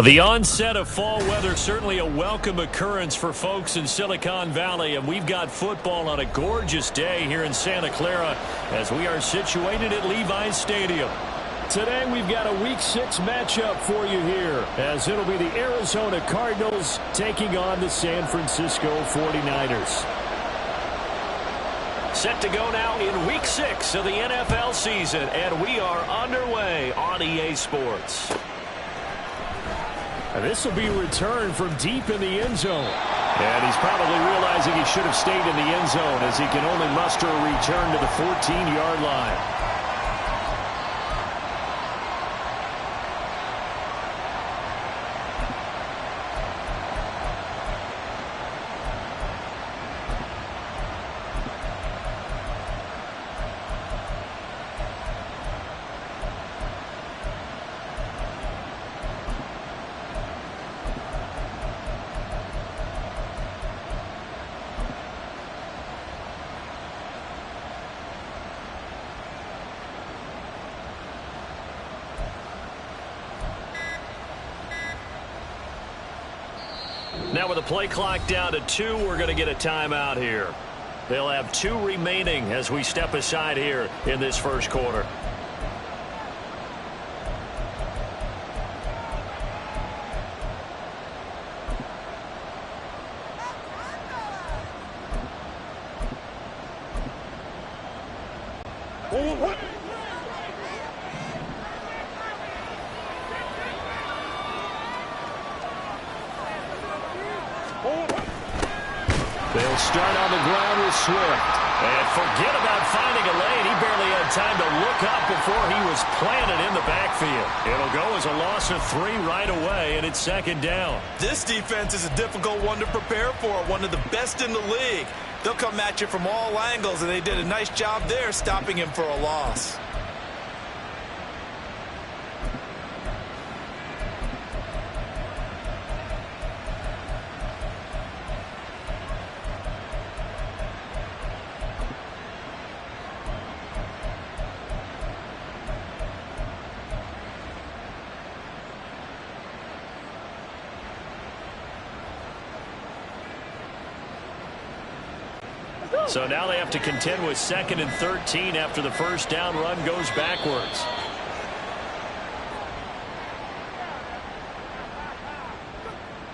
The onset of fall weather, certainly a welcome occurrence for folks in Silicon Valley, and we've got football on a gorgeous day here in Santa Clara as we are situated at Levi's Stadium. Today we've got a Week 6 matchup for you here, as it'll be the Arizona Cardinals taking on the San Francisco 49ers. Set to go now in Week 6 of the NFL season, and we are underway on EA Sports. And this will be returned from deep in the end zone. And he's probably realizing he should have stayed in the end zone as he can only muster a return to the 14-yard line. Now with the play clock down to 2, we're going to get a timeout here. They'll have 2 remaining as we step aside here in this first quarter. They'll start on the ground with Swift. And forget about finding a lane. He barely had time to look up before he was planted in the backfield. It'll go as a loss of 3 right away, and it's second down. This defense is a difficult one to prepare for, one of the best in the league. They'll come at you from all angles, and they did a nice job there stopping him for a loss. So now they have to contend with 2nd and 13 after the first down run goes backwards.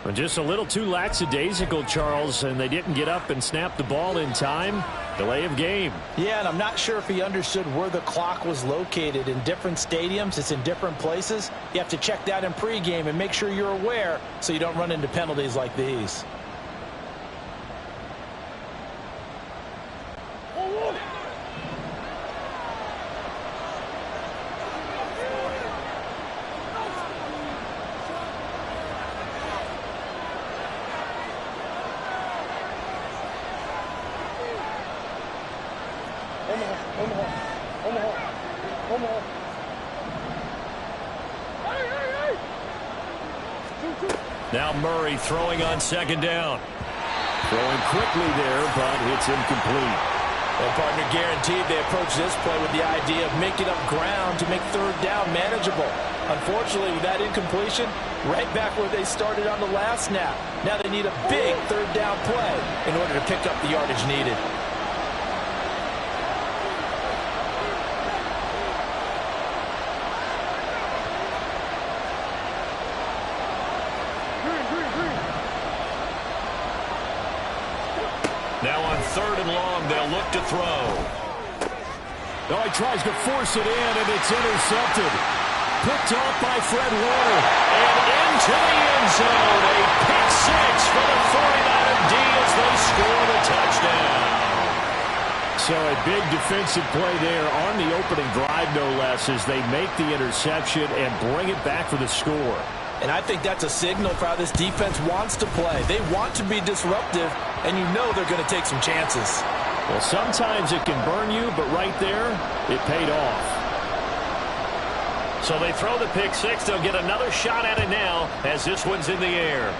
Well, just a little too lackadaisical, Charles, and they didn't get up and snap the ball in time. Delay of game. Yeah, and I'm not sure if he understood where the clock was located. In different stadiums, it's in different places. You have to check that in pregame and make sure you're aware so you don't run into penalties like these. Now Murray throwing on 2nd down. Throwing quickly there, but it's incomplete. Well, partner, guaranteed they approach this play with the idea of making up ground to make 3rd down manageable. Unfortunately, with that incompletion, right back where they started on the last snap. Now they need a big 3rd down play in order to pick up the yardage needed. Now on 3rd and long, they'll look to throw. Oh, he tries to force it in, and it's intercepted. Picked off by Fred Warner. And into the end zone. A pick-6 for the 49er D as they score the touchdown. So a big defensive play there on the opening drive, no less, as they make the interception and bring it back for the score. And I think that's a signal for how this defense wants to play. They want to be disruptive, and you know they're going to take some chances. Well, sometimes it can burn you, but right there, it paid off. So they throw the pick-6. They'll get another shot at it now as this one's in the air.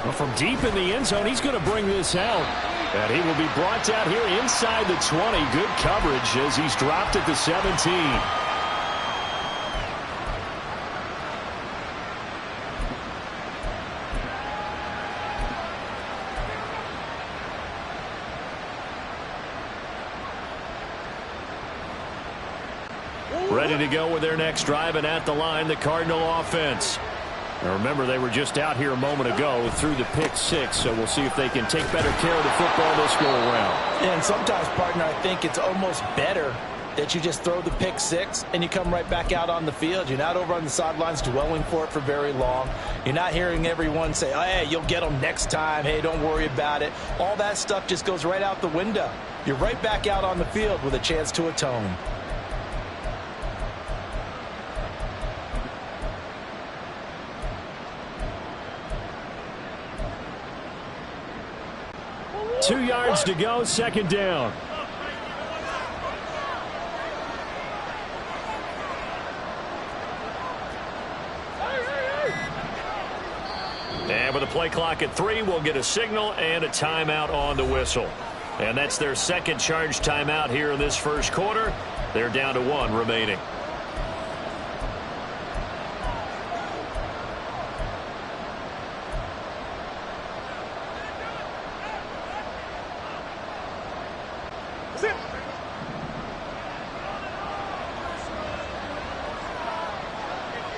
Well, from deep in the end zone, he's going to bring this out. And he will be brought down here inside the 20. Good coverage as he's dropped at the 17. Ready to go with their next drive, and at the line, the Cardinal offense. Now remember, they were just out here a moment ago through the Pic6, so we'll see if they can take better care of the football this go around. And sometimes, partner, I think it's almost better that you just throw the Pic6 and you come right back out on the field. You're not over on the sidelines dwelling for it for very long. You're not hearing everyone say, oh, hey, you'll get them next time. Hey, don't worry about it. All that stuff just goes right out the window. You're right back out on the field with a chance to atone. Two yards to go, second down. And with the play clock at 3, we'll get a signal and a timeout on the whistle. And that's their second charge timeout here in this first quarter. They're down to 1 remaining.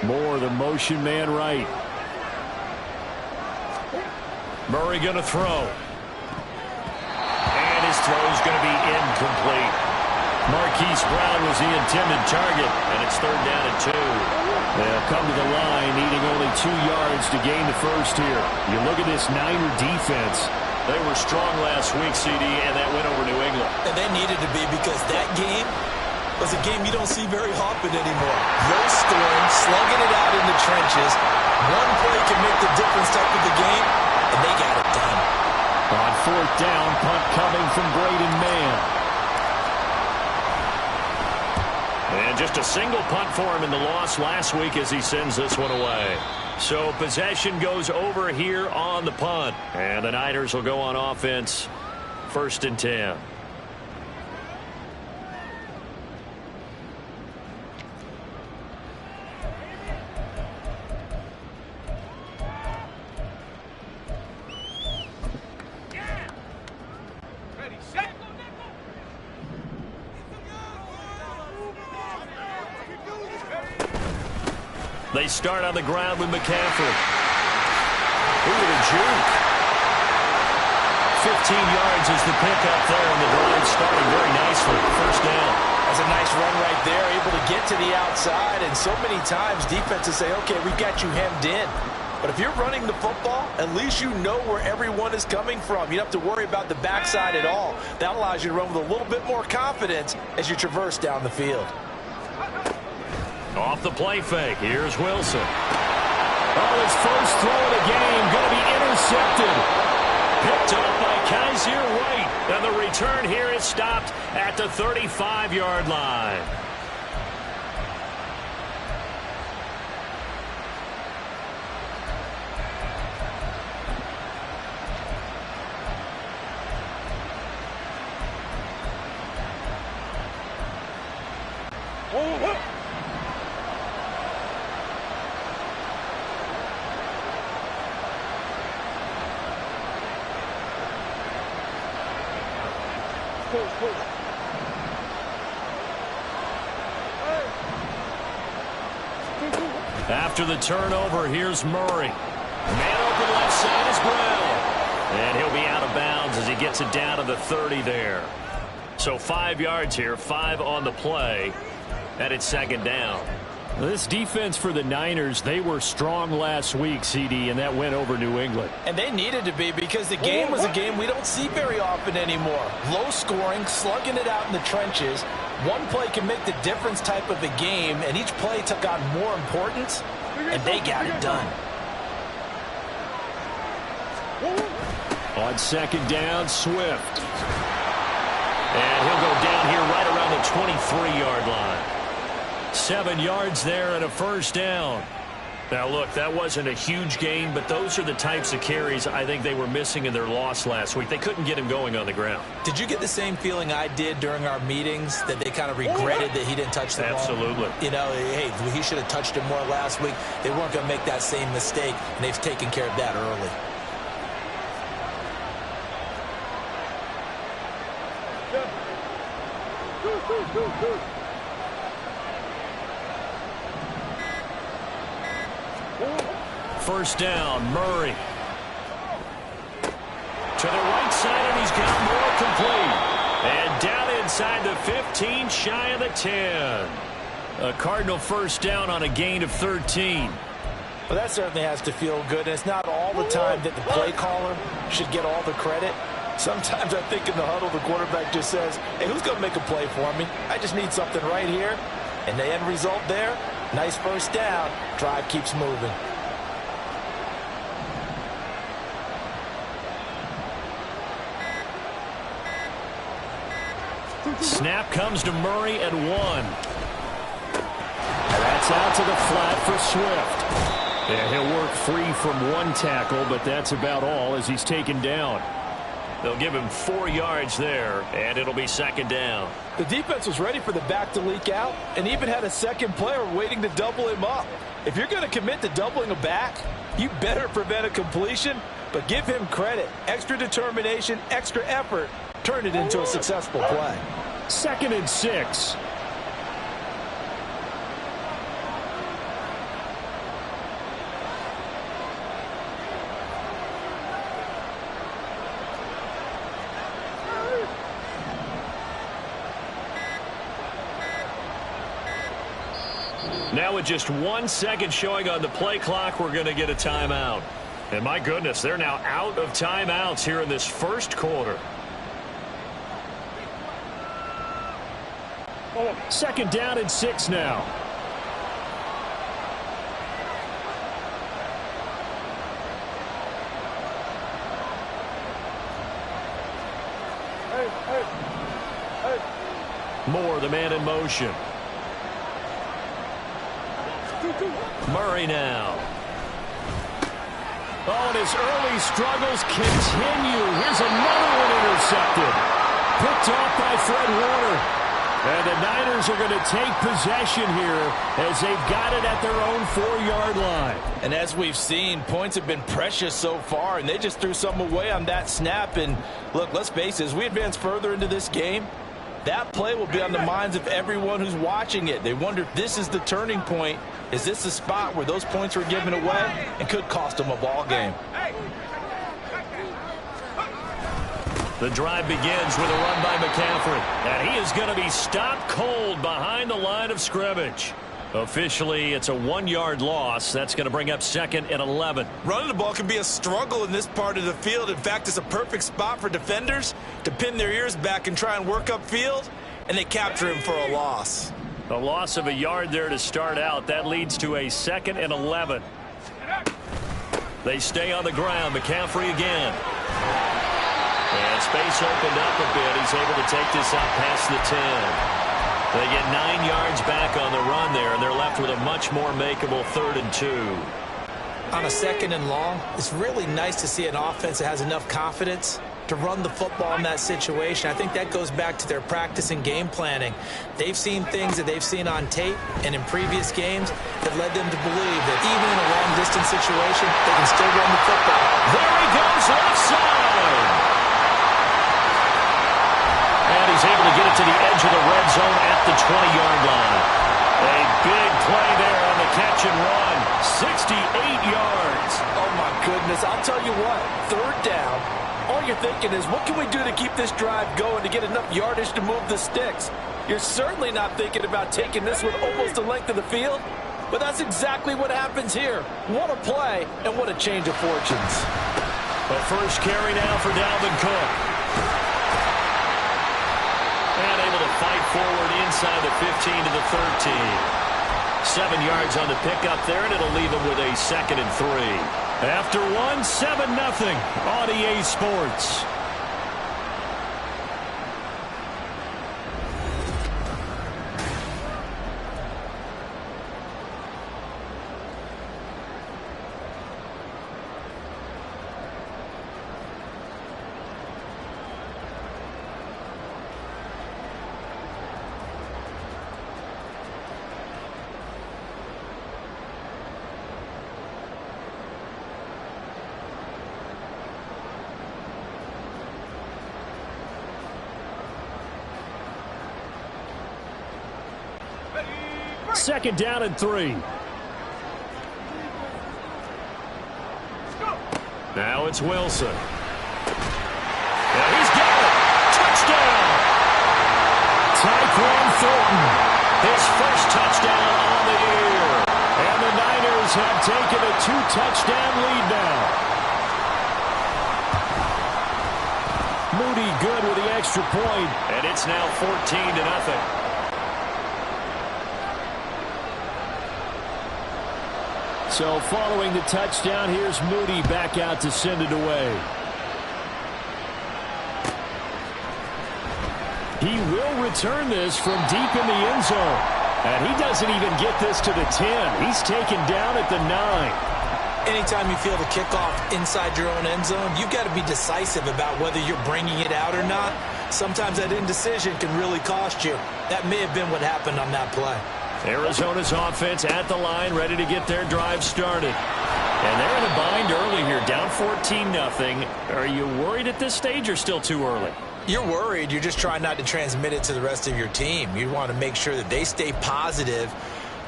Moore, the motion man right. Murray going to throw. And his throw is going to be incomplete. Marquise Brown was the intended target, and it's third down and 2. They'll come to the line, needing only 2 yards to gain the first here. You look at this Niner defense. They were strong last week, CD, and that went over New England. And they needed to be, because that game was a game you don't see very often anymore. Low scoring, slugging it out in the trenches. One play can make the difference type of the game, and they got it done. On fourth down, punt coming from Braden Mann. And just a single punt for him in the loss last week as he sends this one away. So possession goes over here on the punt. And the Niners will go on offense, 1st and 10. They start on the ground with McCaffrey. Ooh, the juke. 15 yards is the pickup there, and the drive starting very nicely. First down. That's a nice run right there, able to get to the outside. And so many times defenses say, okay, we've got you hemmed in. But if you're running the football, at least you know where everyone is coming from. You don't have to worry about the backside at all. That allows you to run with a little bit more confidence as you traverse down the field. Off the play fake, here's Wilson. Oh, his first throw of the game, going to be intercepted. Picked up by Kaiser White. And the return here is stopped at the 35-yard line. After the turnover, here's Murray. Man open left side is Brown. And he'll be out of bounds as he gets it down to the 30 there. So 5 yards here, 5 on the play, and it's second down. This defense for the Niners, they were strong last week, CD, and that went over New England. And they needed to be, because the game was a game we don't see very often anymore. Low scoring, slugging it out in the trenches. One play can make the difference type of a game, and each play took on more importance, and they got it done. On second down, Swift. And he'll go down here right around the 23-yard line. 7 yards there and a first down. Now, look, that wasn't a huge gain, but those are the types of carries I think they were missing in their loss last week. They couldn't get him going on the ground. Did you get the same feeling I did during our meetings, that they kind of regretted that he didn't touch the ball? Absolutely. You know, hey, he should have touched him more last week. They weren't going to make that same mistake, and they've taken care of that early. First down, Murray. To the right side, and he's got more complete. And down inside the 15, shy of the 10. A Cardinal first down on a gain of 13. Well, that certainly has to feel good. And it's not all the time that the play caller should get all the credit. Sometimes I think in the huddle, the quarterback just says, hey, who's going to make a play for me? I just need something right here. And the end result there, nice first down. Drive keeps moving. Snap comes to Murray at 1. And that's out to the flat for Swift. Yeah, he'll work free from one tackle, but that's about all as he's taken down. They'll give him 4 yards there, and it'll be second down. The defense was ready for the back to leak out and even had a second player waiting to double him up. If you're going to commit to doubling a back, you better prevent a completion, but give him credit. Extra determination, extra effort, turned it into a successful play. 2nd and 6. Now with just 1 second showing on the play clock, we're going to get a timeout. And my goodness, they're now out of timeouts here in this first quarter. 2nd down and 6 now. Moore, the man in motion. Murray now. Oh, and his early struggles continue. Here's another one intercepted. Picked off by Fred Warner. And the Niners are going to take possession here as they've got it at their own 4-yard line. And as we've seen, points have been precious so far, and they just threw some away on that snap. And look, let's face it, as we advance further into this game, that play will be on the minds of everyone who's watching it. They wonder if this is the turning point. Is this the spot where those points were given away and could cost them a ball game? The drive begins with a run by McCaffrey. And he is going to be stopped cold behind the line of scrimmage. Officially, it's a 1-yard loss. That's going to bring up 2nd and 11. Running the ball can be a struggle in this part of the field. In fact, it's a perfect spot for defenders to pin their ears back and try and work upfield, and they capture him for a loss. A loss of a yard there to start out. That leads to a 2nd and 11. They stay on the ground. McCaffrey again. And space opened up a bit. He's able to take this out past the 10. They get 9 yards back on the run there, and they're left with a much more makeable 3rd and 2. On a 2nd and long, it's really nice to see an offense that has enough confidence to run the football in that situation. I think that goes back to their practice and game planning. They've seen things that they've seen on tape and in previous games that led them to believe that even in a long-distance situation, they can still run the football. There he goes, left side. And he's able to get it to the edge of the red zone at the 20-yard line. A big play there on the catch and run. 68 yards. Oh, my goodness. I'll tell you what, 3rd down, all you're thinking is, what can we do to keep this drive going to get enough yardage to move the sticks? You're certainly not thinking about taking this one almost the length of the field, but that's exactly what happens here. What a play, and what a change of fortunes. The first carry now for Dalvin Cook. And able to fight forward inside the 15 to the 13. 7 yards on the pickup there, and it'll leave him with a 2nd and 3. After 1, 7-0 on EA Sports. Second down and 3. Now it's Wilson. And he's got it. Touchdown. Tyquan Thornton. His first touchdown on the year. And the Niners have taken a 2-touchdown lead now. Moody good with the extra point. And it's now 14-0. So following the touchdown, here's Moody back out to send it away. He will return this from deep in the end zone. And he doesn't even get this to the 10. He's taken down at the 9. Anytime you feel the kickoff inside your own end zone, you've got to be decisive about whether you're bringing it out or not. Sometimes that indecision can really cost you. That may have been what happened on that play. Arizona's offense at the line, ready to get their drive started. And they're in a bind early here, down 14-0. Are you worried at this stage or still too early? You're worried. You're just trying not to transmit it to the rest of your team. You want to make sure that they stay positive.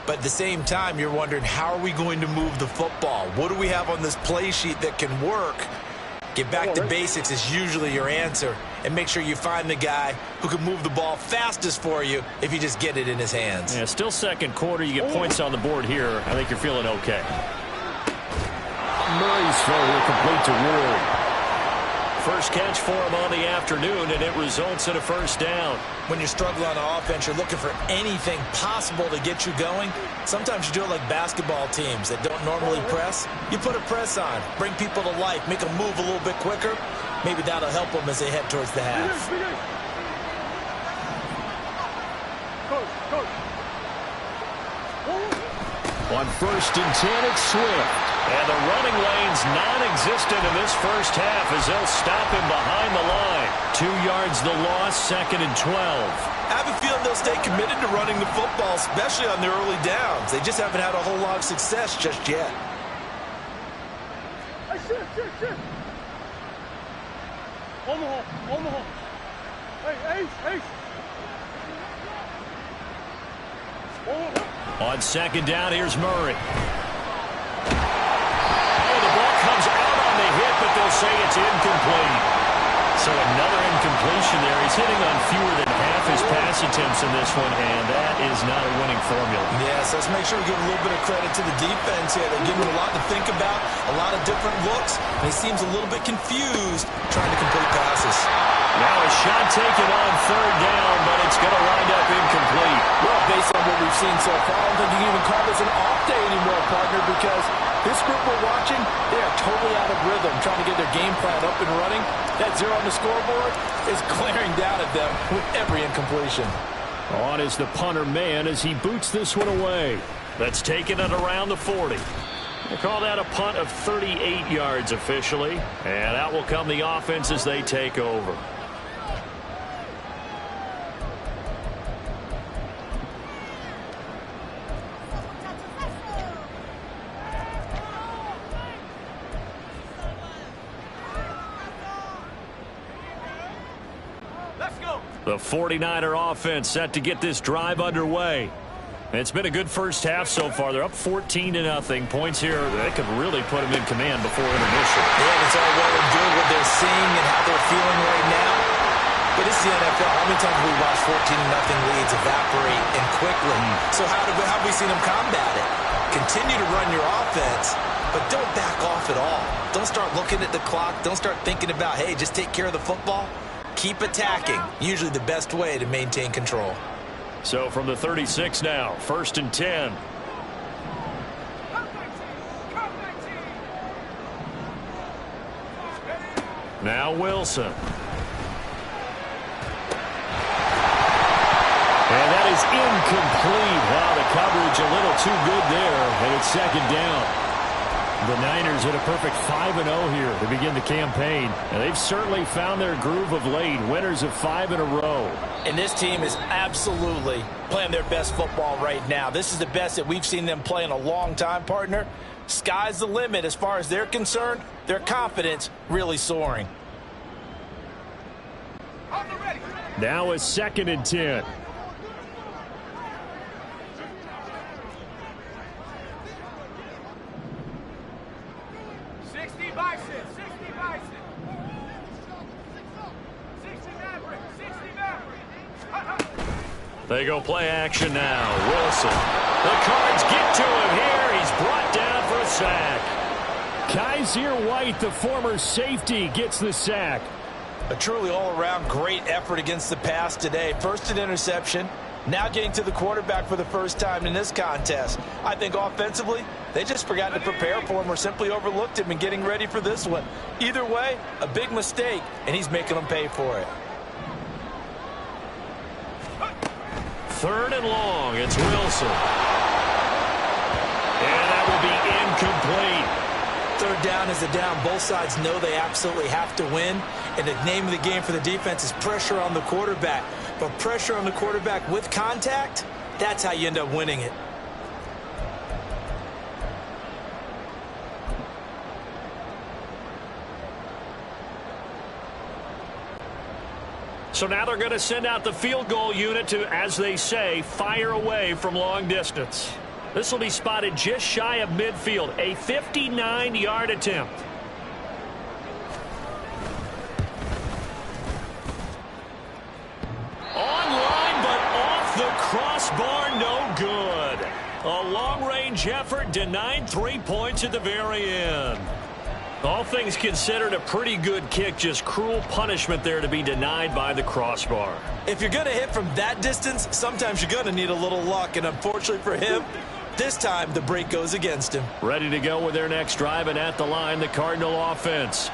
But at the same time, you're wondering, how are we going to move the football? What do we have on this play sheet that can work? Get back to basics is usually your answer. And make sure you find the guy who can move the ball fastest for you if you just get it in his hands. Yeah, still second quarter. You get points on the board here. I think you're feeling okay. Murray's throw here complete to Ward. First catch for him on the afternoon, and it results in a first down. When you're struggling on offense, you're looking for anything possible to get you going. Sometimes you do it like basketball teams that don't normally press. You put a press on, bring people to life, make them move a little bit quicker. Maybe that'll help them as they head towards the half. On 1st and 10, it's Swift. And the running lane's non-existent in this first half as they'll stop him behind the line. 2 yards the loss, 2nd and 12. I have a feeling they'll stay committed to running the football, especially on their early downs. They just haven't had a whole lot of success just yet. On 2nd down, here's Murray. Oh, the ball comes out on the hit, but they'll say it's incomplete. So another incompletion there. He's hitting on fewer than half his pass attempts in this one, and that is not a winning formula. Yes, let's make sure we give a little bit of credit to the defense here. They're giving him a lot to think about, a lot of different looks, and he seems a little bit confused trying to complete passes. Now a shot taken on 3rd down, but it's going to wind up incomplete. Well, based on what we've seen so far, I don't think you can even call this an off day anymore, partner, because this group we're watching, they are totally out of rhythm, trying to get their game plan up and running. That 0 on the scoreboard is glaring down at them with every incompletion. On is the punter man as he boots this one away. That's taken at around the 40. They call that a punt of 38 yards officially. And out will come the offense as they take over. The 49er offense set to get this drive underway. It's been a good first half so far. They're up 14-0. Points here, they could really put them in command before intermission. Yeah, it's all well and good what they're seeing and how they're feeling right now. But this is the NFL. How many times have we watched 14-0 leads evaporate and quickly? So how have we seen them combat it? Continue to run your offense, but don't back off at all. Don't start looking at the clock. Don't start thinking about, hey, just take care of the football. Keep attacking. Usually the best way to maintain control. So from the 36 now, 1st and 10. Now Wilson. And that is incomplete. Wow, the coverage a little too good there, and it's 2nd down. The Niners at a perfect 5-0 here to begin the campaign. And they've certainly found their groove of late. Winners of 5 in a row. And this team is absolutely playing their best football right now. This is the best that we've seen them play in a long time, partner. Sky's the limit as far as they're concerned. Their confidence really soaring. Now a 2nd and 10. They go play action now. Wilson. The Cards get to him here. He's brought down for a sack. Kaiser White, the former safety, gets the sack. A truly all-around great effort against the pass today. First an interception, now getting to the quarterback for the first time in this contest. I think offensively, they just forgot to prepare for him or simply overlooked him in getting ready for this one. Either way, a big mistake, and he's making them pay for it. 3rd and long. It's Wilson. And that will be incomplete. 3rd down is a down. Both sides know they absolutely have to win. And the name of the game for the defense is pressure on the quarterback. But pressure on the quarterback with contact, that's how you end up winning it. So now they're going to send out the field goal unit to, as they say, fire away from long distance. This will be spotted just shy of midfield, a 59-yard attempt. Online, but off the crossbar, no good. A long-range effort denied 3 points at the very end. All things considered, a pretty good kick, just cruel punishment there to be denied by the crossbar. If you're going to hit from that distance, sometimes you're going to need a little luck, and unfortunately for him, this time the break goes against him. Ready to go with their next drive, and at the line, the Cardinal offense.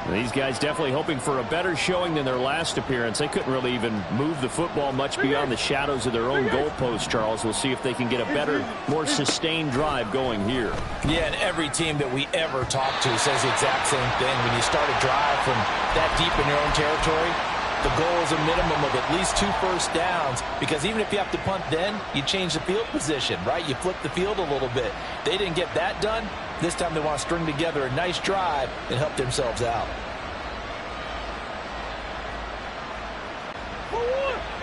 These guys definitely hoping for a better showing than their last appearance. They couldn't really even move the football much beyond the shadows of their own goalpost, Charles. We'll see if they can get a better, more sustained drive going here. Yeah, and every team that we ever talk to says the exact same thing. When you start a drive from that deep in your own territory, the goal is a minimum of at least 2 first downs, because even if you have to punt then, you change the field position, right? You flip the field a little bit. They didn't get that done. This time they want to string together a nice drive and help themselves out.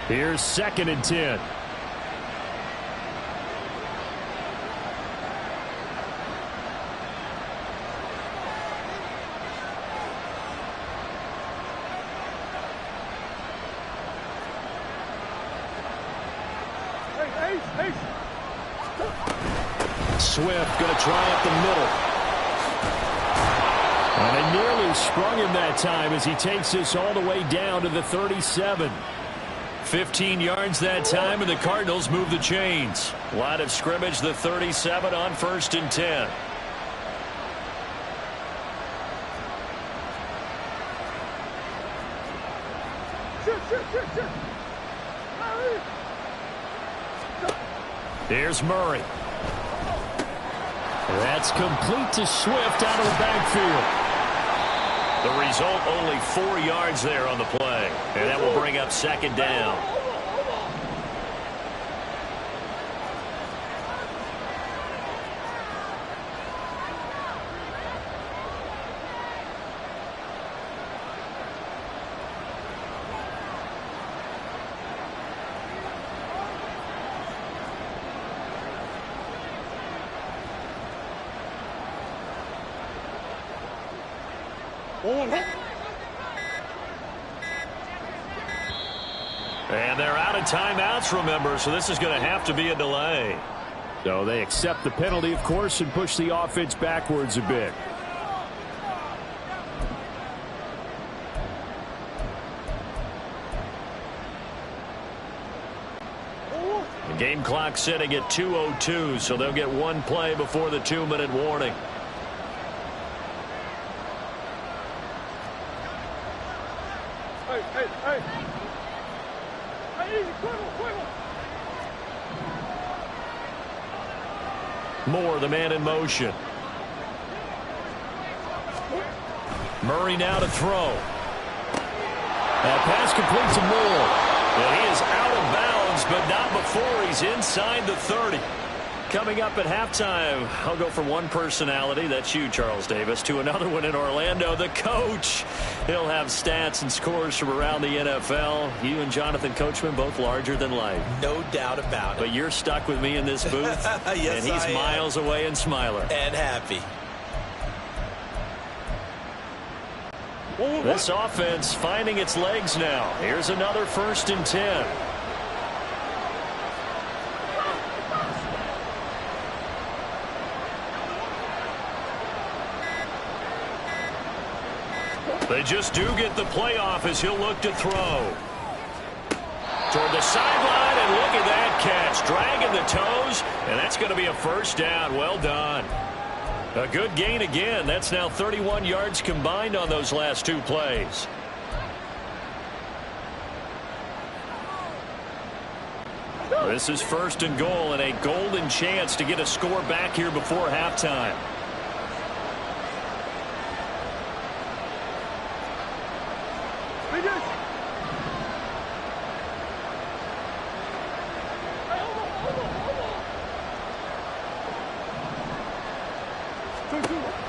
Here's 2nd and 10. Swift going to try up the middle. And it nearly sprung him that time as he takes this all the way down to the 37. 15 yards that time, and the Cardinals move the chains. Line of scrimmage, the 37 on 1st and 10. Here's Murray. That's complete to Swift out of the backfield. The result, only 4 yards there on the play. And that will bring up 2nd down. And they're out of timeouts, remember, so this is going to have to be a delay. So they accept the penalty, of course, and push the offense backwards a bit. The game clock sitting at 2:02, so they'll get 1 play before the 2-minute warning. Moore, the man in motion. Murray now to throw. That pass complete to Moore. And he is out of bounds, but not before he's inside the 30. Coming up at halftime, I'll go from one personality, that's you, Charles Davis, to another one in Orlando, the coach. He'll have stats and scores from around the NFL. You and Jonathan Coachman, both larger than life. No doubt about it. But you're stuck with me in this booth, yes, and he's miles away and smiling. And happy. This offense finding its legs now. Here's another 1st and 10. They just do get the playoff as he'll look to throw. Toward the sideline, and look at that catch. Dragging the toes, and that's going to be a first down. Well done. A good gain again. That's now 31 yards combined on those last two plays. This is first and goal, and a golden chance to get a score back here before halftime.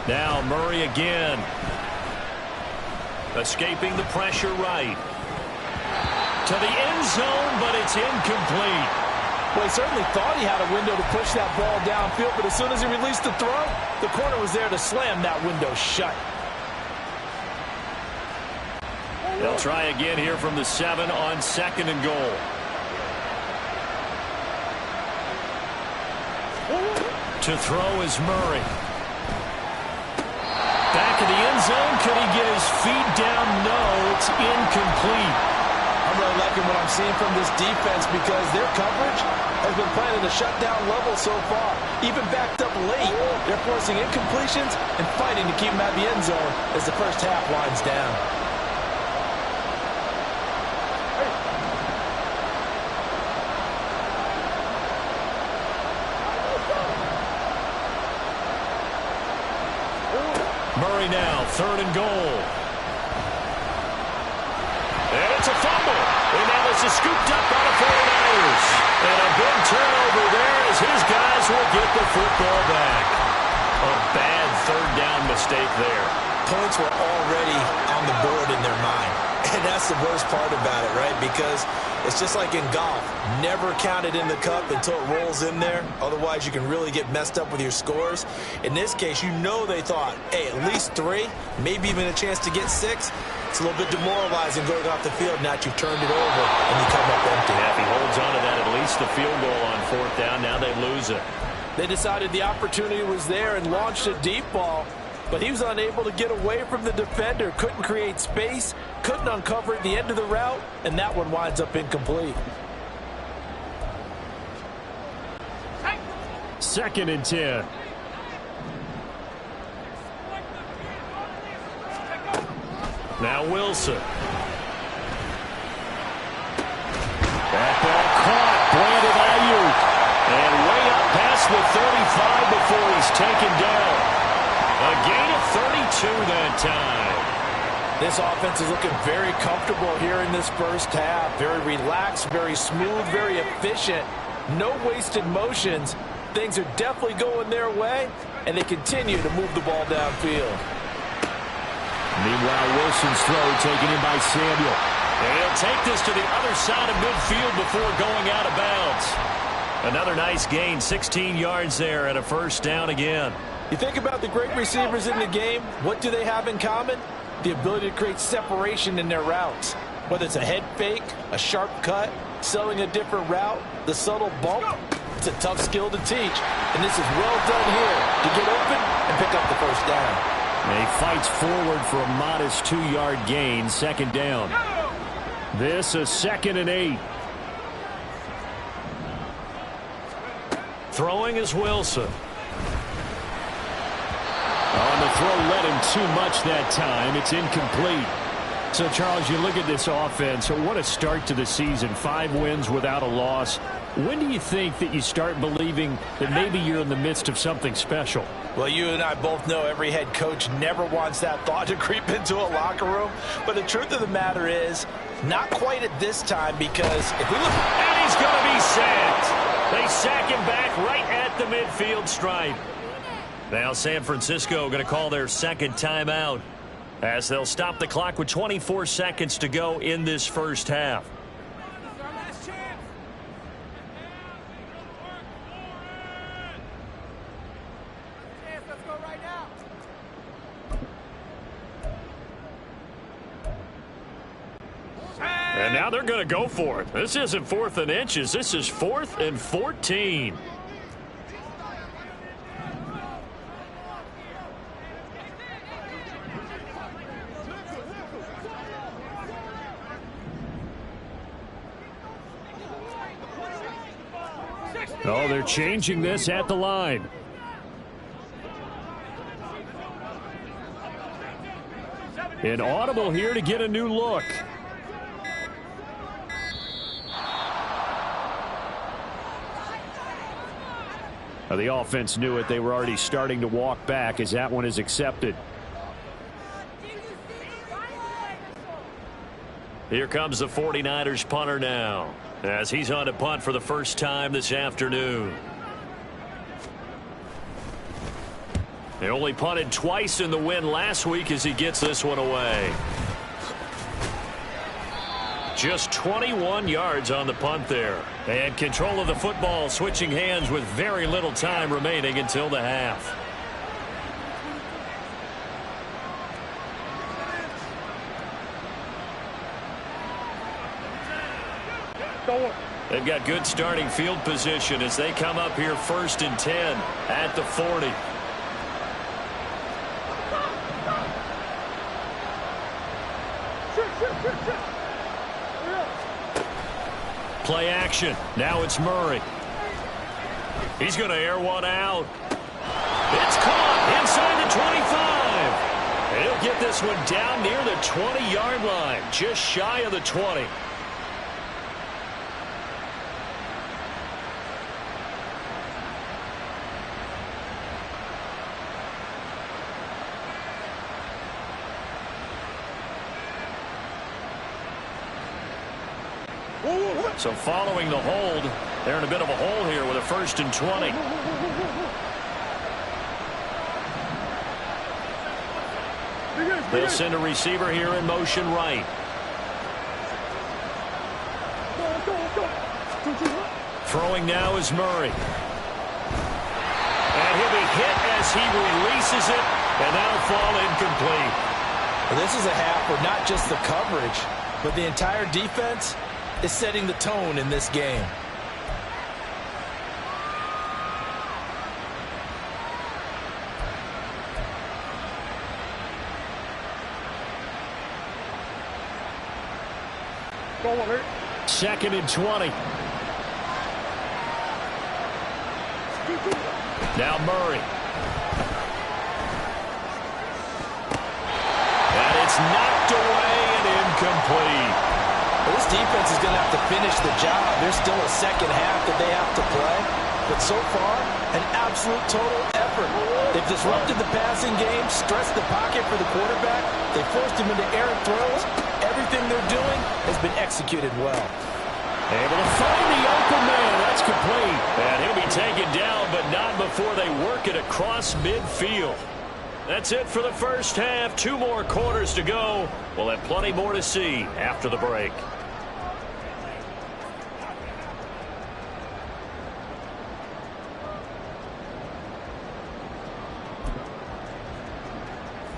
Now Murray again. Escaping the pressure right. To the end zone, but it's incomplete. Well, he certainly thought he had a window to push that ball downfield, but as soon as he released the throw, the corner was there to slam that window shut. They'll try again here from the 7 on second and goal. To throw is Murray. Back in the end zone. Could he get his feet down? No, it's incomplete. I'm really liking what I'm seeing from this defense because their coverage has been playing at a shutdown level so far. Even backed up late, they're forcing incompletions and fighting to keep them out of the end zone as the first half winds down. Murray now, third and goal. And it's a fumble. And now this is scooped up by the 49ers. And a big turnover there as his guys will get the football back. A bad third down mistake there. Points were already on the board in their mind. And that's the worst part about it, right? Because it's just like in golf. Never count it in the cup until it rolls in there. Otherwise, you can really get messed up with your scores. In this case, you know they thought, hey, at least 3, maybe even a chance to get 6. It's a little bit demoralizing going off the field. Now that you've turned it over and you come up empty. Yeah, if he holds on to that, at least the field goal on fourth down. Now they lose it. They decided the opportunity was there and launched a deep ball, but he was unable to get away from the defender. Couldn't create space, couldn't uncover at the end of the route, and that one winds up incomplete. Second and 10. Now Wilson. That ball caught. Brandon Ayuk. And way up past the 35 before he's taken down. A gain of 32 that time. This offense is looking very comfortable here in this first half. Very relaxed, very smooth, very efficient. No wasted motions. Things are definitely going their way, and they continue to move the ball downfield. Meanwhile, Wilson's throw taken in by Samuel. And he'll take this to the other side of midfield before going out of bounds. Another nice gain, 16 yards there, and a first down again. You think about the great receivers in the game, what do they have in common? The ability to create separation in their routes. Whether it's a head fake, a sharp cut, selling a different route, the subtle bump, it's a tough skill to teach. And this is well done here to get open and pick up the first down. He fights forward for a modest 2-yard gain, second down. This is 2nd and 8. Throwing is Wilson. On the throw led him too much that time. It's incomplete. So, Charles, you look at this offense. What a start to the season. 5 wins without a loss. When do you think that you start believing that maybe you're in the midst of something special? Well, you and I both know every head coach never wants that thought to creep into a locker room. But the truth of the matter is, not quite at this time, because if we look... And he's going to be sacked. They sack him back right at the midfield stripe. Now San Francisco going to call their second timeout as they'll stop the clock with 24 seconds to go in this first half. And now they're going to go for it. This isn't 4th and inches. This is 4th and 14. Oh, they're changing this at the line. An audible here to get a new look. The offense knew it. They were already starting to walk back as that one is accepted. Here comes the 49ers punter now, as he's on to punt for the first time this afternoon. They only punted twice in the win last week as he gets this one away. Just 21 yards on the punt there. And control of the football switching hands with very little time remaining until the half. They've got good starting field position as they come up here 1st and 10 at the 40. Play action. Now it's Murray. He's going to air one out. It's caught inside the 25. He'll get this one down near the 20-yard line, just shy of the 20. So following the hold, they're in a bit of a hole here with a 1st and 20. They'll send a receiver here in motion right. Throwing now is Murray. And he'll be hit as he releases it, and that'll fall incomplete. Well, this is a half where not just the coverage, but the entire defense is setting the tone in this game. Second and 20. Now Murray. And it's knocked away and incomplete. Well, this defense is going to have to finish the job. There's still a second half that they have to play. But so far, an absolute total effort. They've disrupted the passing game, stressed the pocket for the quarterback. They forced him into errant throws. Everything they're doing has been executed well. Able to find the open man. That's complete. And he'll be taken down, but not before they work it across midfield. That's it for the first half. 2 more quarters to go. We'll have plenty more to see after the break.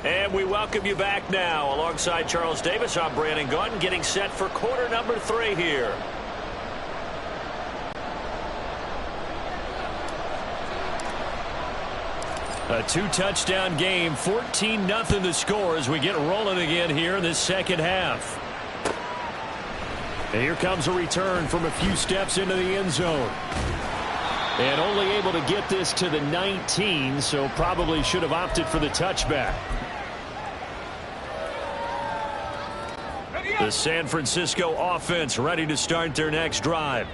And we welcome you back now. Alongside Charles Davis, I'm Brandon Gaudin, getting set for quarter number 3 here. A 2-touchdown game, 14-0 the score as we get rolling again here in this second half. And here comes a return from a few steps into the end zone. And only able to get this to the 19, so probably should have opted for the touchback. The San Francisco offense ready to start their next drive.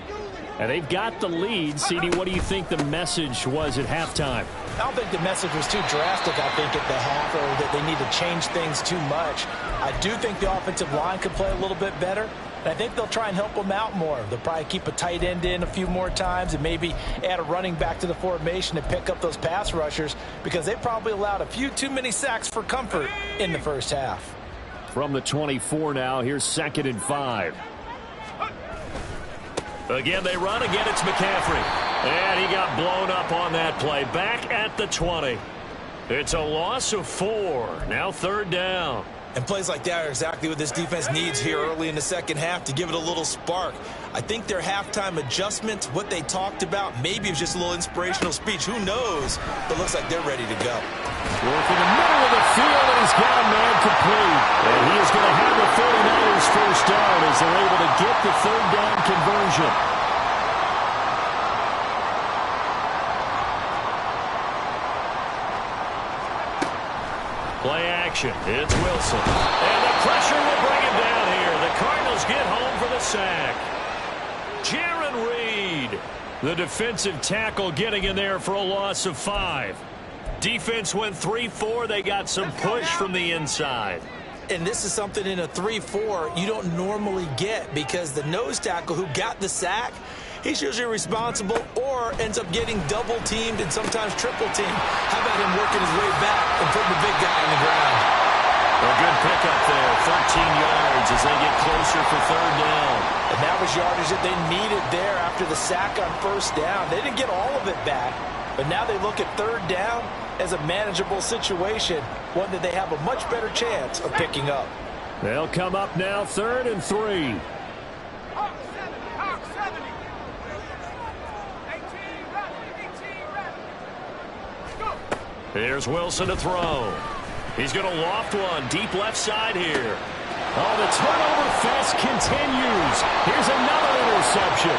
And they've got the lead. CD, what do you think the message was at halftime? I don't think the message was too drastic, I think, at the half, or that they need to change things too much. I do think the offensive line could play a little bit better. And I think they'll try and help them out more. They'll probably keep a tight end in a few more times and maybe add a running back to the formation to pick up those pass rushers, because they probably allowed a few too many sacks for comfort in the first half. From the 24 now, here's 2nd and 5. Again, they run. Again, it's McCaffrey. And he got blown up on that play. Back at the 20. It's a loss of 4. Now 3rd down. And plays like that are exactly what this defense needs here early in the second half to give it a little spark. I think their halftime adjustment, what they talked about, maybe it was just a little inspirational speech. Who knows? But looks like they're ready to go. Work in the middle of the field, and he's got a man complete. And he is going to have the 49ers first down as they're able to get the 3rd down conversion. Play action. It's Wilson. And the pressure will bring him down here. The Cardinals get home for the sack. Jaron Reed, the defensive tackle, getting in there for a loss of 5. Defense went 3-4. They got some push from the inside. And this is something in a 3-4 you don't normally get, because the nose tackle who got the sack, he's usually responsible or ends up getting double-teamed and sometimes triple-teamed. How about him working his way back and putting the big guy on the ground? A good pickup there, 13 yards as they get closer for 3rd down. And that was yardage that they needed there after the sack on 1st down. They didn't get all of it back, but now they look at 3rd down as a manageable situation, one that they have a much better chance of picking up. They'll come up now 3rd and 3. Here's Wilson to throw. He's going to loft one deep left side here. Oh, the turnover fest continues. Here's another interception.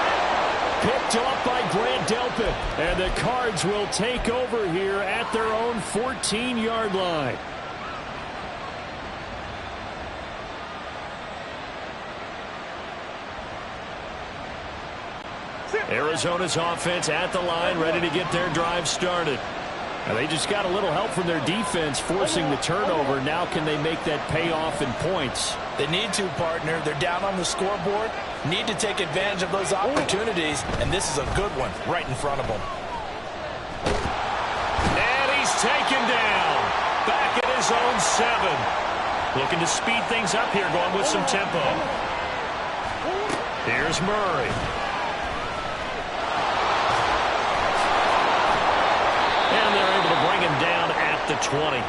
Picked off by Grant Delpit. And the Cards will take over here at their own 14-yard line. Arizona's offense at the line, ready to get their drive started. Now they just got a little help from their defense forcing the turnover. Now can they make that pay off in points? They need to, partner. They're down on the scoreboard. Need to take advantage of those opportunities, and this is a good one right in front of them. And he's taken down. Back at his own 7. Looking to speed things up here, going with some tempo. Here's Murray. And they're able to bring him down at the 20.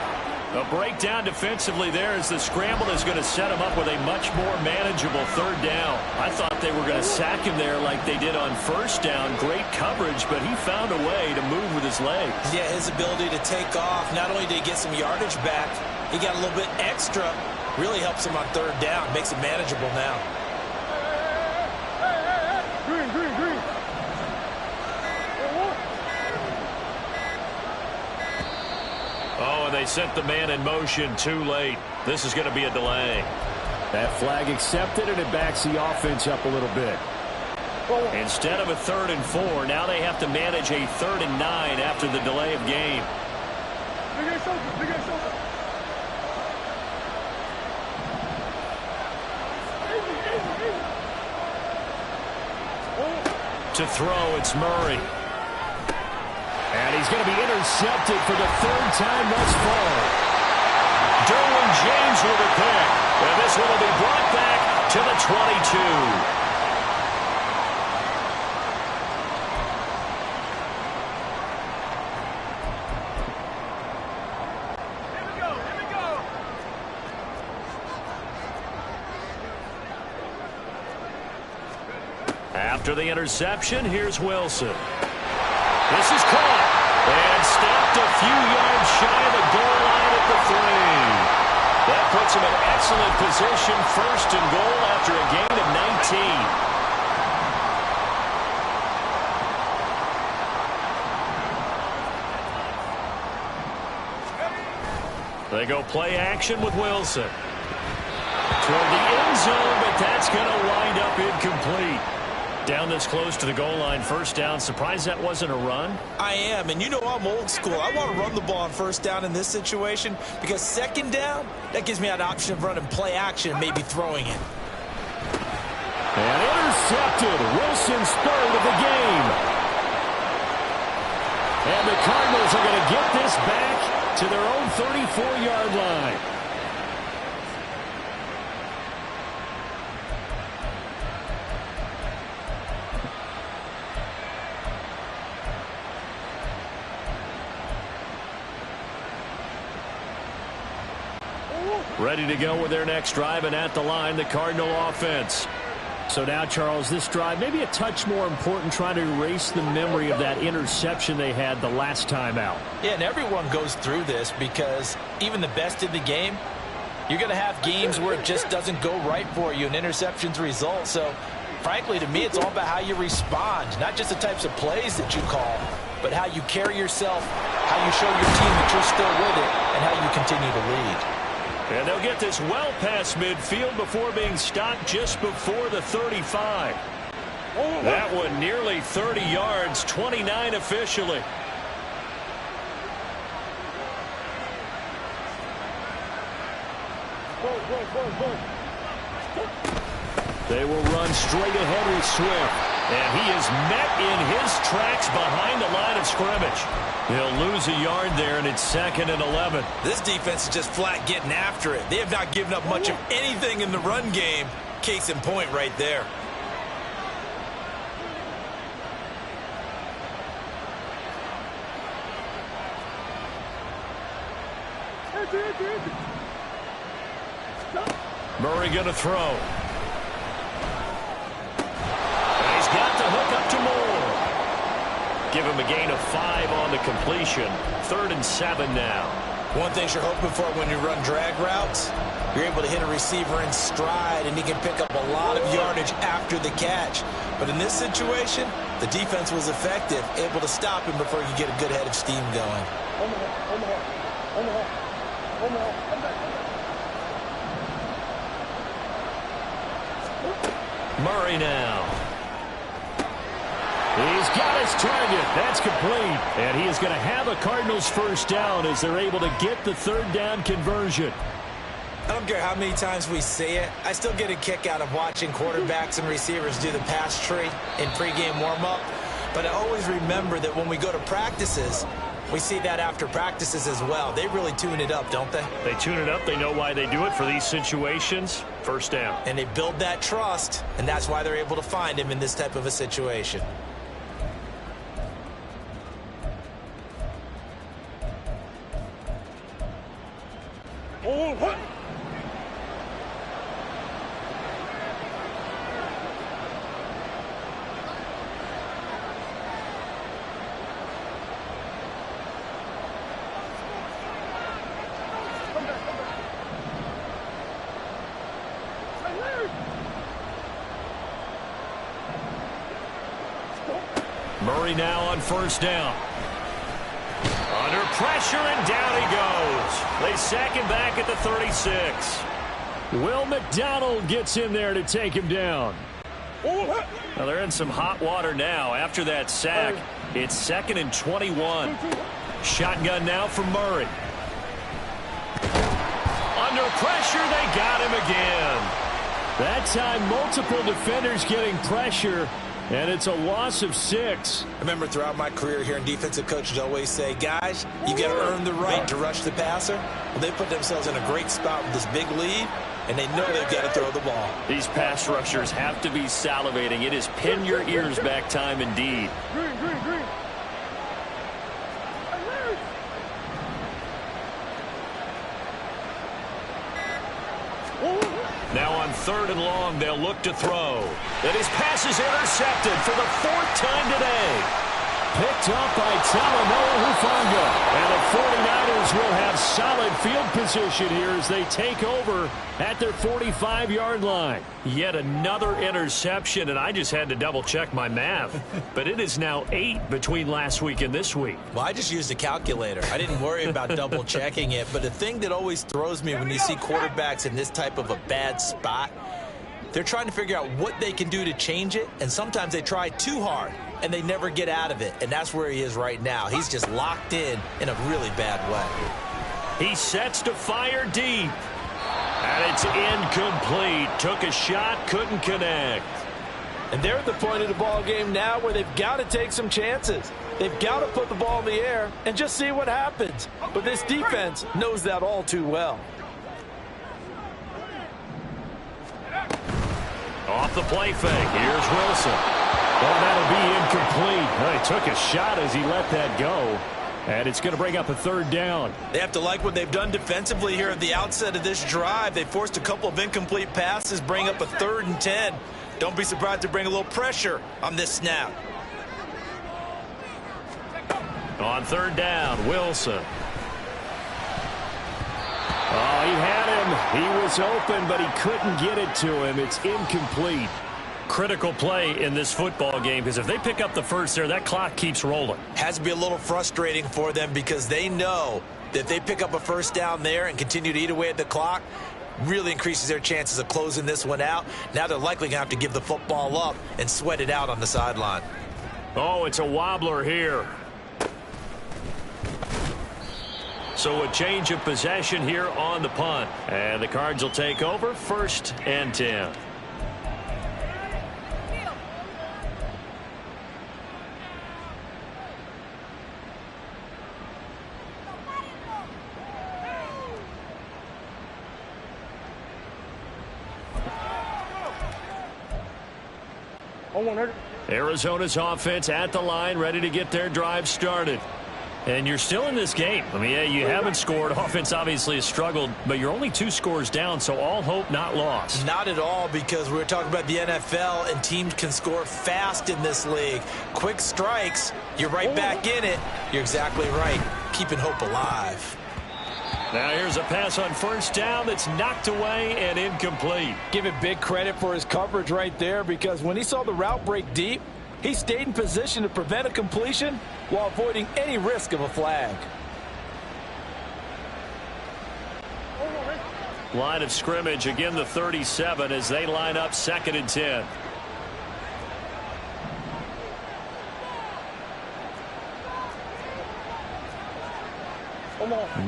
A breakdown defensively there as the scramble is going to set him up with a much more manageable 3rd down. I thought they were going to sack him there like they did on 1st down. Great coverage, but he found a way to move with his legs. Yeah, his ability to take off, not only did he get some yardage back, he got a little bit extra. Really helps him on 3rd down, makes it manageable now. Green. Oh, and they sent the man in motion too late. This is going to be a delay. That flag accepted, and it backs the offense up a little bit. Instead of a 3rd and 4, now they have to manage a 3rd and 9 after the delay of game. To throw, it's Murray. And he's going to be intercepted for the 3rd time thus far. Derwin James with a pick. And this one will be brought back to the 22. Here we go. After the interception, here's Wilson. This is caught and stopped a few yards shy of the goal line at the 3. That puts him in excellent position, 1st and goal after a gain of 19. They go play action with Wilson. Toward the end zone, but that's going to wind up incomplete. Down this close to the goal line, 1st down. Surprised that wasn't a run? I am, and you know I'm old school. I want to run the ball on 1st down in this situation because 2nd down, that gives me an option of running play action and maybe throwing it. And intercepted. Wilson's 3rd of the game. And the Cardinals are going to get this back to their own 34-yard line. Ready to go with their next drive, and at the line, the Cardinal offense. So now, Charles, this drive maybe a touch more important, trying to erase the memory of that interception they had the last time out. Yeah, and everyone goes through this because even the best in the game, you're going to have games where it just doesn't go right for you, and interceptions result. So, frankly, to me, it's all about how you respond, not just the types of plays that you call, but how you carry yourself how you show your team that you're still with it, and how you continue to lead. And they'll get this well past midfield before being stopped just before the 35. That one nearly 30 yards, 29 officially. They will run straight ahead with Swift. And he is met in his tracks behind the line of scrimmage. He'll lose a yard there, and it's 2nd and 11. This defense is just flat getting after it. They have not given up much of anything in the run game. Case in point right there. Murray going to throw. And he's got the hook up to Moore. Give him a gain of 5 on the completion. 3rd and 7 now. One thing you're hoping for when you run drag routes, you're able to hit a receiver in stride, and he can pick up a lot of yardage after the catch. But in this situation, the defense was effective, able to stop him before you get a good head of steam going. Murray now. He's got his target. That's complete. And he is going to have a Cardinals first down as they're able to get the 3rd down conversion. I don't care how many times we see it. I still get a kick out of watching quarterbacks and receivers do the pass tree in pregame warm-up. But I always remember that when we go to practices, we see that after practices as well. They really tune it up, don't they? They tune it up. They know why they do it for these situations. First down. And they build that trust, and that's why they're able to find him in this type of a situation. Murray now on first down. Under pressure, and down he goes. They sack him back at the 36. Will McDonald gets in there to take him down. Well, they're in some hot water now. After that sack, it's 2nd and 21. Shotgun now from Murray. Under pressure, they got him again. That time, multiple defenders getting pressure. And it's a loss of 6. I remember throughout my career hearing defensive coaches always say, guys, you got to earn the right to rush the passer. Well, they put themselves in a great spot with this big lead, and they know they've got to throw the ball. These pass rushers have to be salivating. It is pin your ears back time indeed. Green. Now on 3rd and long, they'll look to throw. And his pass is intercepted for the 4th time today. Picked up by Talanoa Hufanga. And the 49ers will have solid field position here as they take over at their 45-yard line. Yet another interception, and I just had to double-check my math. But it is now 8 between last week and this week. Well, I just used a calculator. I didn't worry about double-checking it. But the thing that always throws me when you see quarterbacks in this type of a bad spot, they're trying to figure out what they can do to change it, and sometimes they try too hard, and they never get out of it, and that's where he is right now. He's just locked in a really bad way. He sets to fire deep, and it's incomplete. Took a shot, couldn't connect. And they're at the point of the ball game now where they've got to take some chances. They've got to put the ball in the air and just see what happens. But this defense knows that all too well. Off the play fake. Here's Wilson. Well, that'll be incomplete. Well, he took a shot as he let that go. And it's going to bring up a 3rd down. They have to like what they've done defensively here at the outset of this drive. They forced a couple of incomplete passes, bring up a 3rd and 10. Don't be surprised to bring a little pressure on this snap. On 3rd down, Wilson. Oh, he had him. He was open, but he couldn't get it to him. It's incomplete. critical play in this football game, because if they pick up the first there, that clock keeps rolling. Has to be a little frustrating for them because they know that if they pick up a first down there and continue to eat away at the clock, really increases their chances of closing this one out. Now they're likely going to have to give the football up and sweat it out on the sideline. Oh, it's a wobbler here. So a change of possession here on the punt. And the Cards will take over, 1st and 10. Arizona's offense at the line, ready to get their drive started. And you're still in this game. I mean, yeah, you haven't scored. Offense obviously has struggled, but you're only 2 scores down, so all hope not lost. Not at all, because we're talking about the NFL, and teams can score fast in this league. Quick strikes, you're right back in it. You're exactly right. Keeping hope alive. Now here's a pass on 1st down that's knocked away and incomplete. Give it big credit for his coverage right there, because when he saw the route break deep, he stayed in position to prevent a completion while avoiding any risk of a flag. Line of scrimmage, again the 37 as they line up 2nd and 10.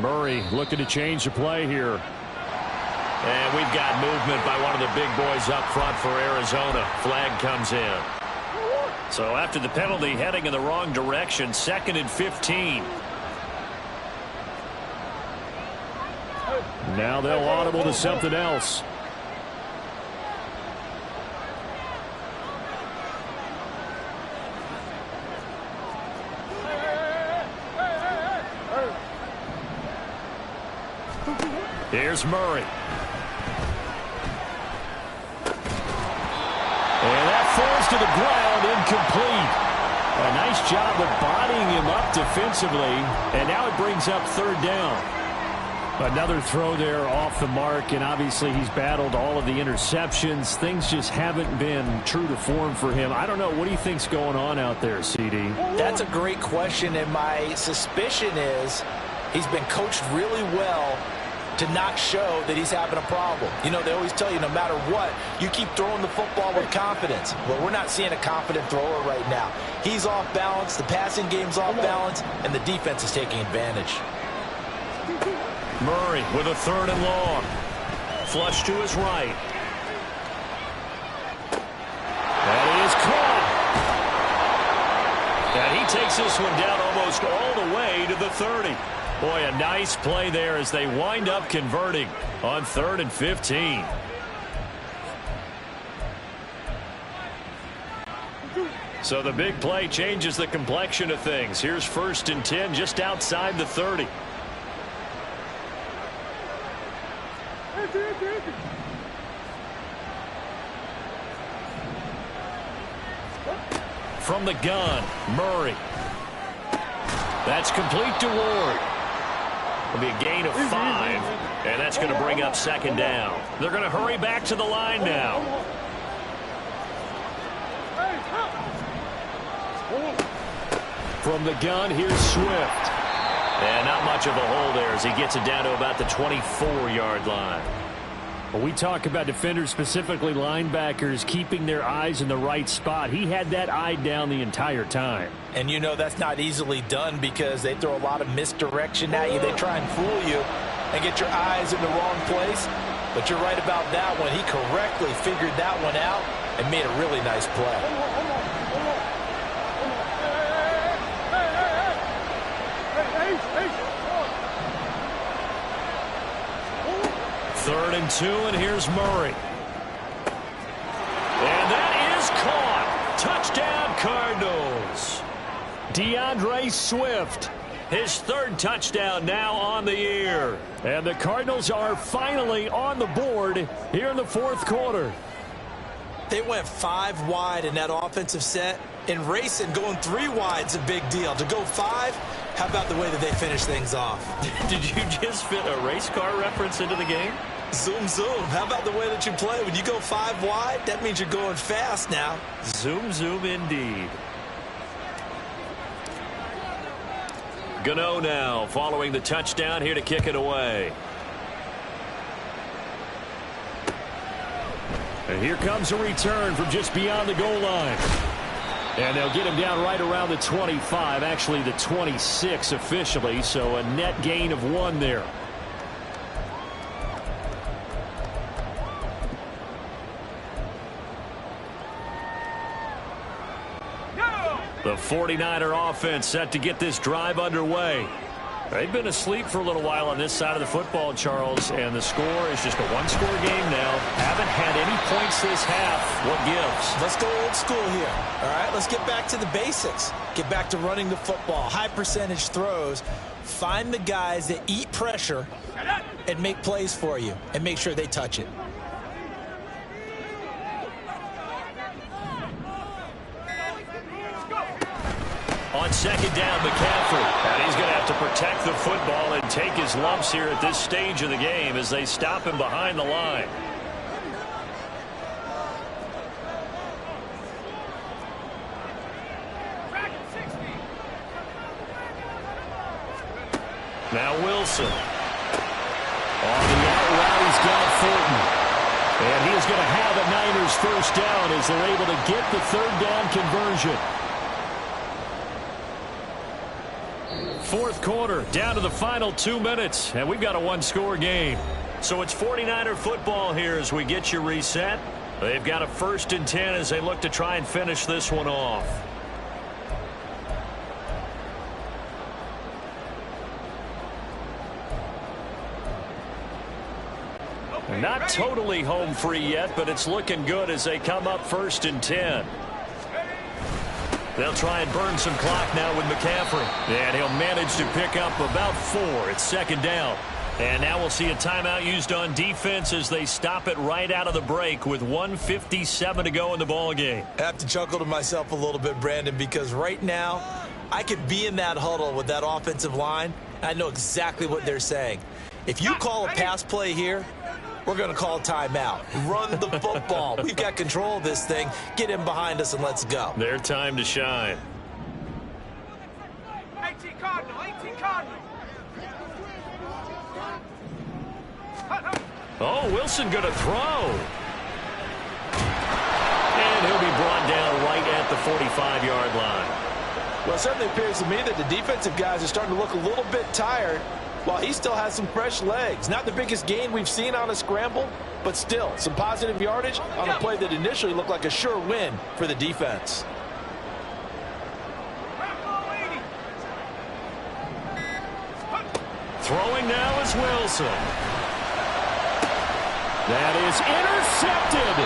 Murray looking to change the play here. And we've got movement by one of the big boys up front for Arizona. Flag comes in. So after the penalty, heading in the wrong direction, 2nd and 15. Now they'll audible to something else. Here's Murray. And that falls to the ground, incomplete. A nice job of bodying him up defensively, and now it brings up 3rd down. Another throw there off the mark, and obviously he's battled all of the interceptions. Things just haven't been true to form for him. I don't know. What do you think's going on out there, CD? That's a great question, and my suspicion is he's been coached really well to not show that he's having a problem. You know, they always tell you no matter what, you keep throwing the football with confidence. Well, we're not seeing a confident thrower right now. He's off balance, the passing game's off balance, and the defense is taking advantage. Murray with a 3rd and long. Flush to his right. That is caught. And he takes this one down almost all the way to the 30. Boy, a nice play there as they wind up converting on 3rd and 15. So the big play changes the complexion of things. Here's 1st and 10 just outside the 30. From the gun, Murray. That's complete to Ward. It'll be a gain of 5, and that's going to bring up 2nd down. They're going to hurry back to the line now. From the gun, here's Swift. And not much of a hole there as he gets it down to about the 24-yard line. When we talk about defenders, specifically linebackers, keeping their eyes in the right spot, he had that eye down the entire time. And you know that's not easily done because they throw a lot of misdirection at you. They try and fool you and get your eyes in the wrong place. But you're right about that one. He correctly figured that one out and made a really nice play. 3rd and 2, and here's Murray. And that is caught. Touchdown, Cardinals. DeAndre Swift. His 3rd touchdown now on the year. And the Cardinals are finally on the board here in the 4th quarter. They went 5 wide in that offensive set. And racing, going 3 wide's a big deal. To go 5, how about the way that they finish things off? Did you just fit a race car reference into the game? Zoom, zoom. How about the way that you play? When you go 5 wide, that means you're going fast now. Zoom, zoom indeed. Gano now following the touchdown here to kick it away. And here comes a return from just beyond the goal line. And they'll get him down right around the 25, actually the 26 officially, so a net gain of 1 there. The 49er offense set to get this drive underway. They've been asleep for a little while on this side of the football, Charles, and the score is just a one-score game now. Haven't had any points this half. What gives? Let's go old school here. All right, let's get back to the basics. Get back to running the football, high percentage throws. Find the guys that eat pressure and make plays for you and make sure they touch it. On second down, McCaffrey. And he's going to have to protect the football and take his lumps here at this stage of the game as they stop him behind the line. Now Wilson. On the out route, he's got Fulton. And he is going to have a Niners first down as they're able to get the third down conversion. Fourth quarter, down to the final 2 minutes, and we've got a one-score game. So it's 49er football here as we get you reset. They've got a 1st and 10 as they look to try and finish this one off. Not totally home free yet, but it's looking good as they come up 1st and 10. They'll try and burn some clock now with McCaffrey. And he'll manage to pick up about 4. It's second down. And now we'll see a timeout used on defense as they stop it right out of the break with 1:57 to go in the ballgame. I have to chuckle to myself a little bit, Brandon, because right now I could be in that huddle with that offensive line. I know exactly what they're saying. If you call a pass play here, we're going to call a timeout. Run the football. We've got control of this thing. Get in behind us and let's go. Their time to shine. 18 Cardinal, 18 Cardinal. Oh, Wilson going to throw. And he'll be brought down right at the 45-yard line. Well, it certainly appears to me that the defensive guys are starting to look a little bit tired while he still has some fresh legs. Not the biggest gain we've seen on a scramble, but still some positive yardage on a play that initially looked like a sure win for the defense. Throwing now is Wilson. That is intercepted.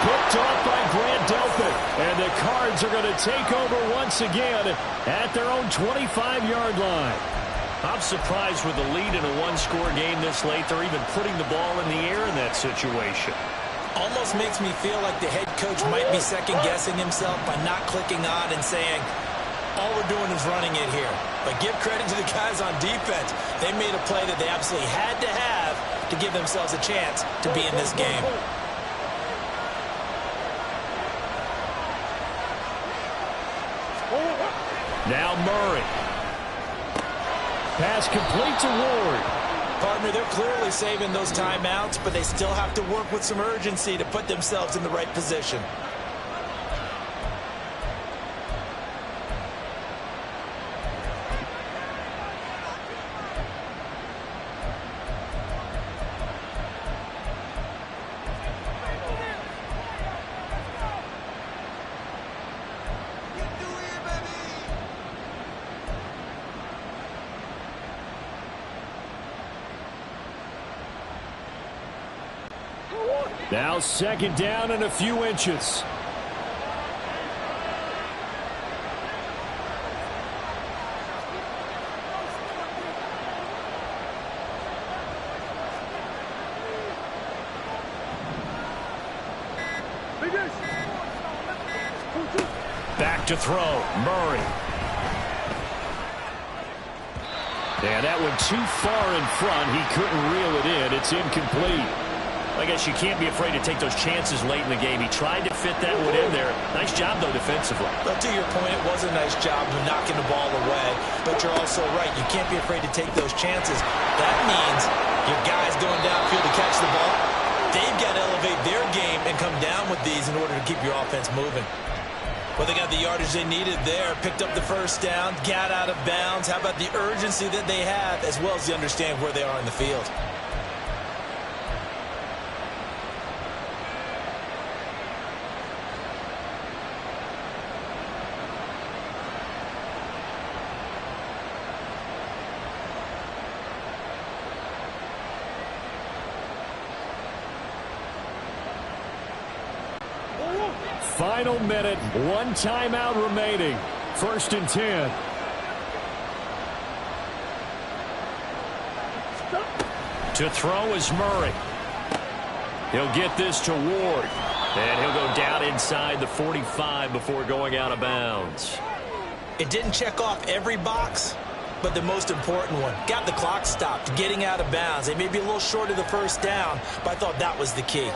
Picked off by Grant Delpit. And the Cards are going to take over once again at their own 25-yard line. I'm surprised with the lead in a one-score game this late. They're even putting the ball in the air in that situation. Almost makes me feel like the head coach might be second-guessing himself by not clicking on and saying, all we're doing is running it here. But give credit to the guys on defense. They made a play that they absolutely had to have to give themselves a chance to be in this game. Now Murray. Pass complete to Ward. Partner, they're clearly saving those timeouts, but they still have to work with some urgency to put themselves in the right position. Now second down and a few inches. Back to throw. Murray. And that one too far in front. He couldn't reel it in. It's incomplete. I guess you can't be afraid to take those chances late in the game. He tried to fit that one in there. Nice job, though, defensively. But to your point, it was a nice job of knocking the ball away. But you're also right. You can't be afraid to take those chances. That means your guys going downfield to catch the ball, they've got to elevate their game and come down with these in order to keep your offense moving. Well, they got the yardage they needed there, picked up the first down, got out of bounds. How about the urgency that they have, as well as they understand where they are in the field? Final minute, one timeout remaining. 1st and 10. To throw is Murray. He'll get this to Ward. And he'll go down inside the 45 before going out of bounds. It didn't check off every box, but the most important one. Got the clock stopped, getting out of bounds. They may be a little short of the first down, but I thought that was the key.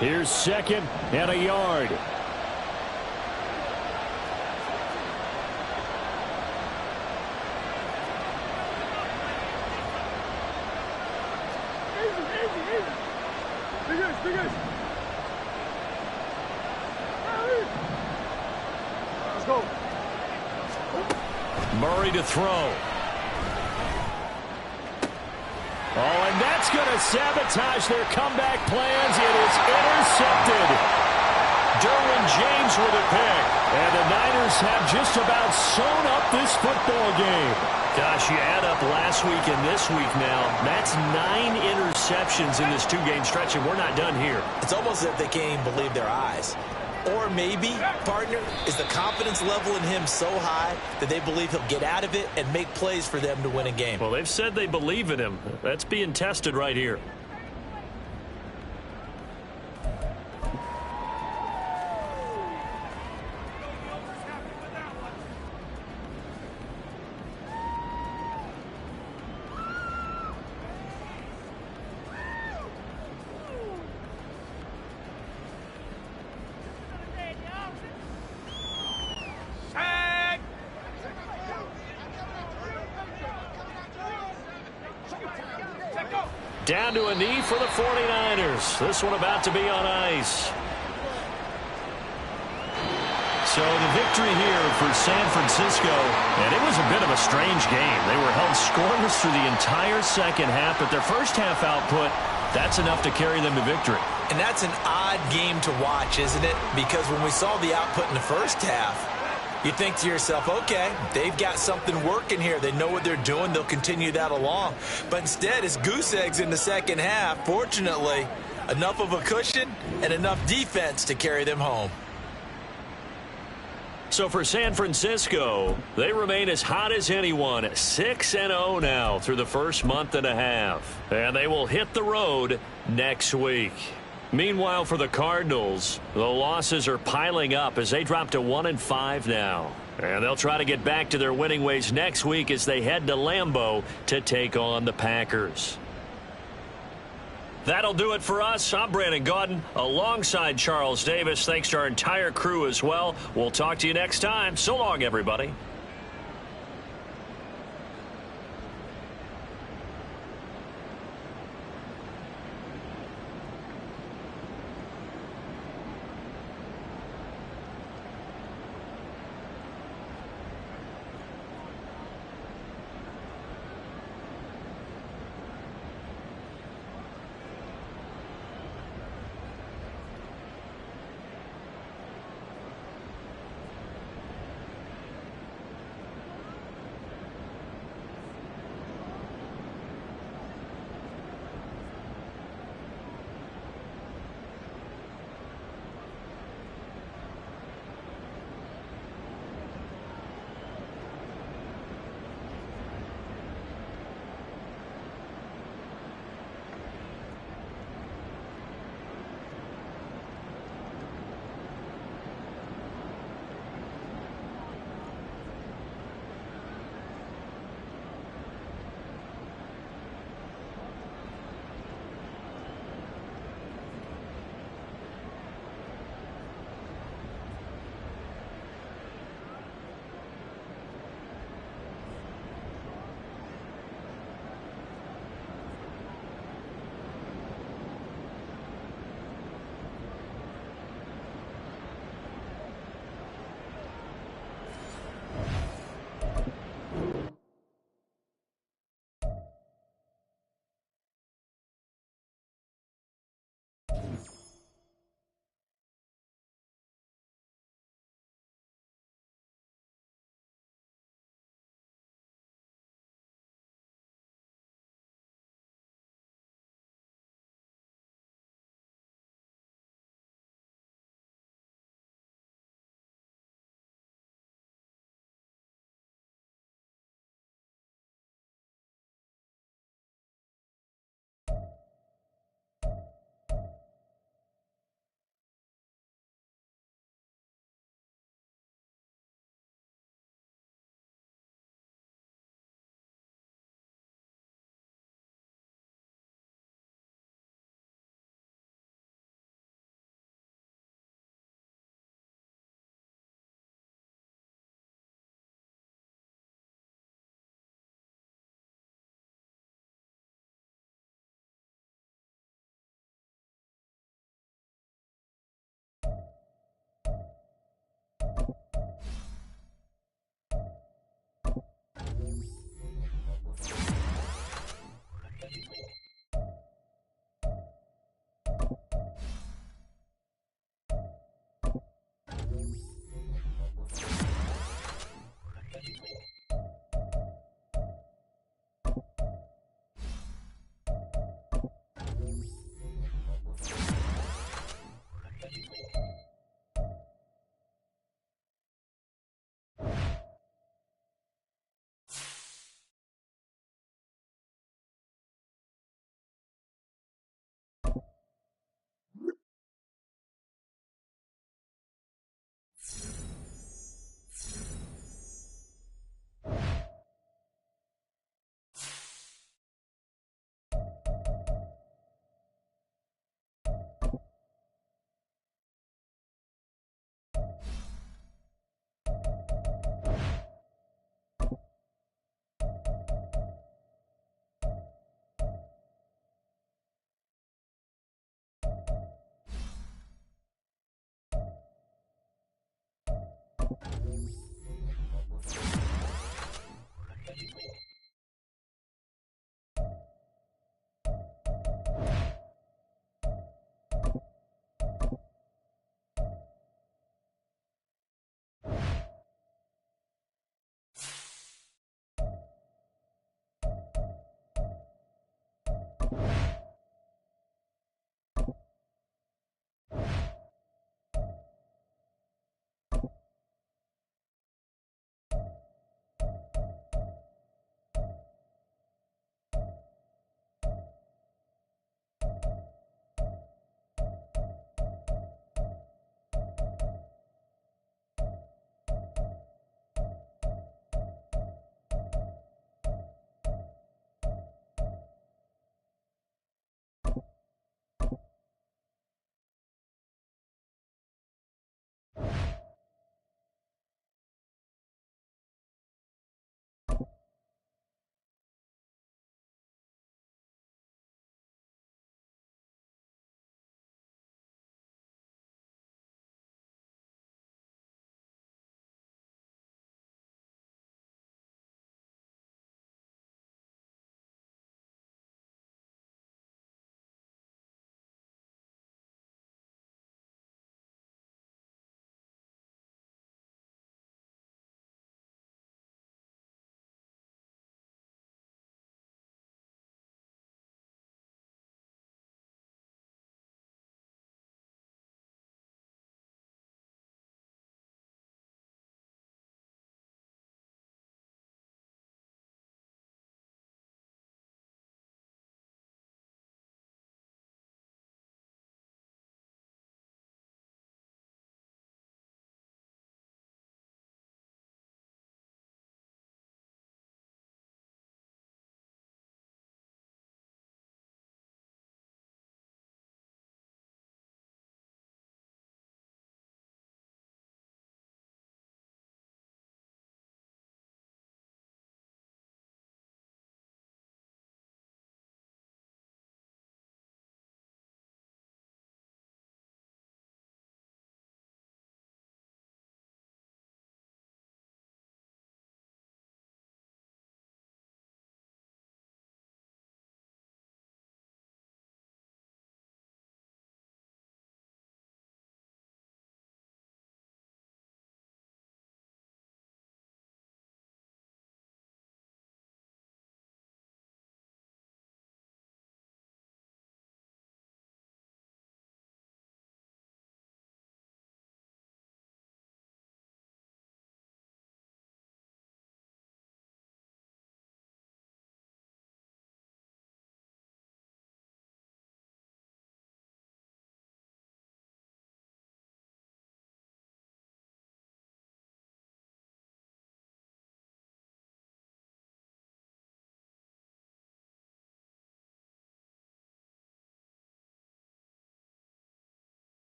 Here's 2nd and a yard. Let's go. Murray to throw. Oh, and that's going to sabotage their comeback plans. It is intercepted. Derwin James with a pick. And the Niners have just about sewn up this football game. Gosh, you add up last week and this week now. That's 9 interceptions in this 2-game stretch, and we're not done here. It's almost as if they can't even believe their eyes. Or maybe, partner, is the confidence level in him so high that they believe he'll get out of it and make plays for them to win a game. Well, they've said they believe in him. That's being tested right here. Down to a knee for the 49ers. This one about to be on ice. So the victory here for San Francisco, and it was a bit of a strange game. They were held scoreless through the entire second half, but their first half output, that's enough to carry them to victory. And that's an odd game to watch, isn't it? Because when we saw the output in the first half, you think to yourself, okay, they've got something working here. They know what they're doing. They'll continue that along. But instead, it's goose eggs in the second half. Fortunately, enough of a cushion and enough defense to carry them home. So for San Francisco, they remain as hot as anyone, 6-0 now through the first month and a half. And they will hit the road next week. Meanwhile, for the Cardinals, the losses are piling up as they drop to 1-5 now. And they'll try to get back to their winning ways next week as they head to Lambeau to take on the Packers. That'll do it for us. I'm Brandon Gaudin alongside Charles Davis. Thanks to our entire crew as well. We'll talk to you next time. So long, everybody.